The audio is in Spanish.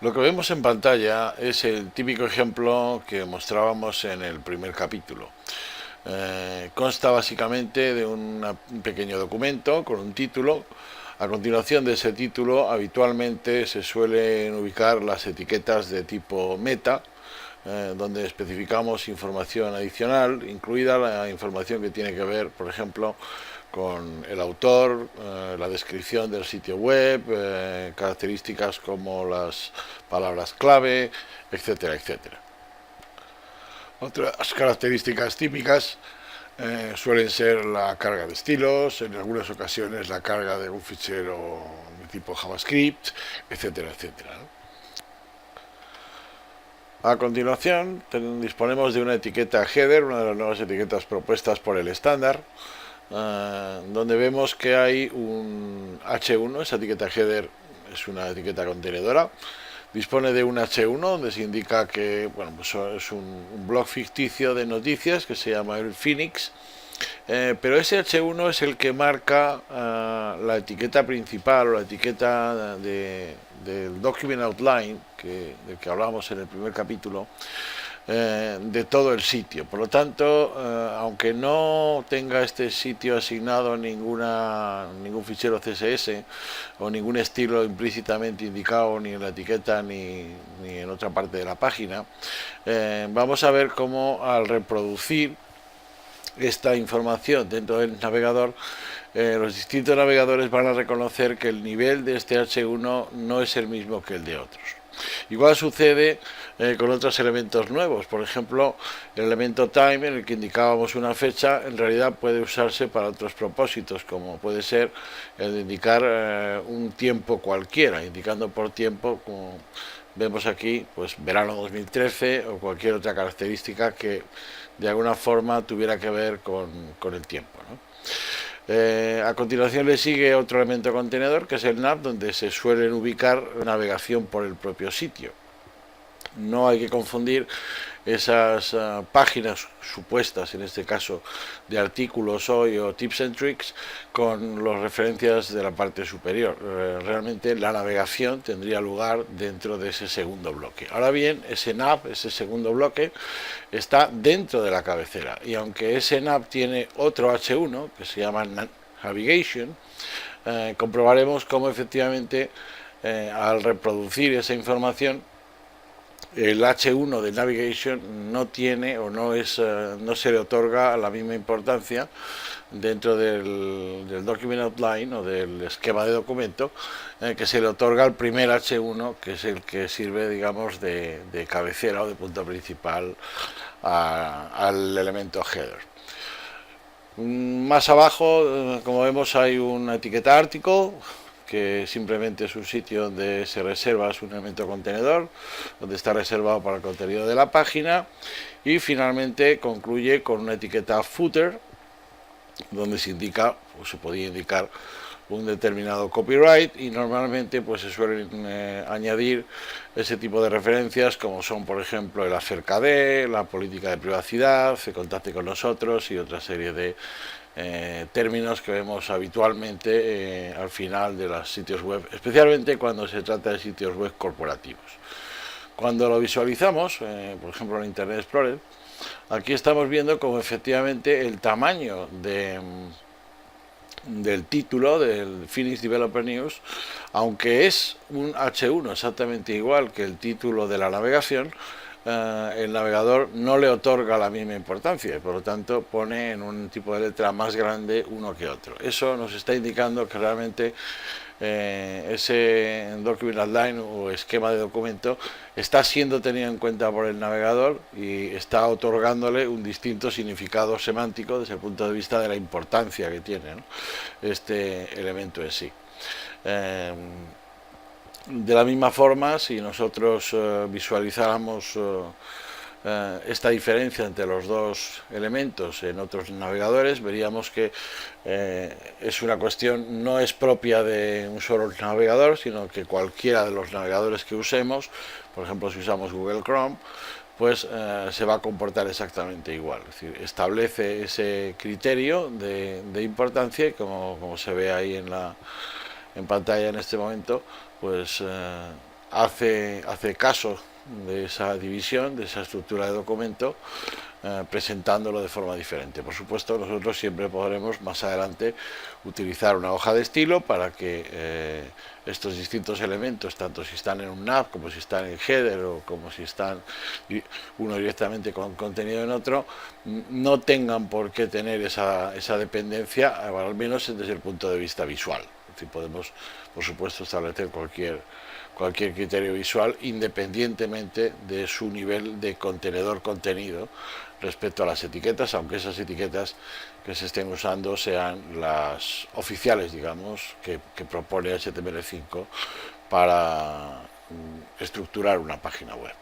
Lo que vemos en pantalla es el típico ejemplo que mostrábamos en el primer capítulo. Consta básicamente de un pequeño documento con un título. A continuación de ese título habitualmente se suelen ubicar las etiquetas de tipo meta, donde especificamos información adicional, incluida la información que tiene que ver, por ejemplo, con el autor, la descripción del sitio web, características como las palabras clave, etcétera, etcétera. Otras características típicas suelen ser la carga de estilos, en algunas ocasiones la carga de un fichero de tipo JavaScript, etcétera, etcétera, ¿no? A continuación, disponemos de una etiqueta header, una de las nuevas etiquetas propuestas por el estándar, donde vemos que hay un H1, esa etiqueta header es una etiqueta contenedora, dispone de un H1 donde se indica que bueno, pues es un blog ficticio de noticias que se llama el Phoenix, pero ese H1 es el que marca la etiqueta principal o la etiqueta del document outline del que hablamos en el primer capítulo, de todo el sitio. Por lo tanto, aunque no tenga este sitio asignado ningún fichero CSS o ningún estilo implícitamente indicado ni en la etiqueta ni en otra parte de la página, vamos a ver cómo al reproducir esta información dentro del navegador, los distintos navegadores van a reconocer que el nivel de este H1 no es el mismo que el de otros. Igual sucede con otros elementos nuevos. Por ejemplo, el elemento time, en el que indicábamos una fecha, en realidad puede usarse para otros propósitos, como puede ser el de indicar un tiempo cualquiera, indicando por tiempo, como vemos aquí, pues verano 2013 o cualquier otra característica que de alguna forma tuviera que ver con el tiempo, ¿no? A continuación le sigue otro elemento contenedor, que es el nav, donde se suelen ubicar navegación por el propio sitio. No hay que confundir esas páginas supuestas, en este caso de artículos hoy o tips and tricks, con las referencias de la parte superior. Realmente la navegación tendría lugar dentro de ese segundo bloque. Ahora bien, ese nav, ese segundo bloque, está dentro de la cabecera, y aunque ese nav tiene otro H1 que se llama navigation, comprobaremos cómo efectivamente al reproducir esa información el H1 de Navigation no tiene o no se le otorga la misma importancia dentro del Document Outline o del esquema de documento que se le otorga al primer H1, que es el que sirve, digamos, de cabecera o de punto principal al elemento header. Más abajo, como vemos, hay una etiqueta article, que simplemente es un sitio donde se reserva, es un elemento contenedor, donde está reservado para el contenido de la página, y finalmente concluye con una etiqueta footer, donde se indica, o se podía indicar, un determinado copyright, y normalmente pues se suelen añadir ese tipo de referencias, como son por ejemplo el acerca de, la política de privacidad, se contacte con nosotros y otra serie de términos que vemos habitualmente al final de los sitios web, especialmente cuando se trata de sitios web corporativos. Cuando lo visualizamos, por ejemplo en Internet Explorer, aquí estamos viendo como efectivamente el tamaño del título del Phoenix Developer News, aunque es un H1 exactamente igual que el título de la navegación, el navegador no le otorga la misma importancia y por lo tanto pone en un tipo de letra más grande uno que otro. Eso nos está indicando que realmente ese document outline o esquema de documento está siendo tenido en cuenta por el navegador y está otorgándole un distinto significado semántico desde el punto de vista de la importancia que tiene, ¿no?, este elemento en sí. De la misma forma, si nosotros visualizáramos esta diferencia entre los dos elementos en otros navegadores, veríamos que es una cuestión, no es propia de un solo navegador, sino que cualquiera de los navegadores que usemos, por ejemplo si usamos Google Chrome, pues se va a comportar exactamente igual. Es decir, establece ese criterio de importancia, como se ve ahí en pantalla en este momento, pues hace caso de esa división, de esa estructura de documento, presentándolo de forma diferente. Por supuesto, nosotros siempre podremos más adelante utilizar una hoja de estilo para que estos distintos elementos, tanto si están en un nav, como si están en header, o como si están uno directamente con contenido en otro, no tengan por qué tener esa dependencia, al menos desde el punto de vista visual. Si podemos, por supuesto, establecer cualquier criterio visual independientemente de su nivel de contenedor contenido respecto a las etiquetas, aunque esas etiquetas que se estén usando sean las oficiales, digamos, que propone HTML5 para estructurar una página web.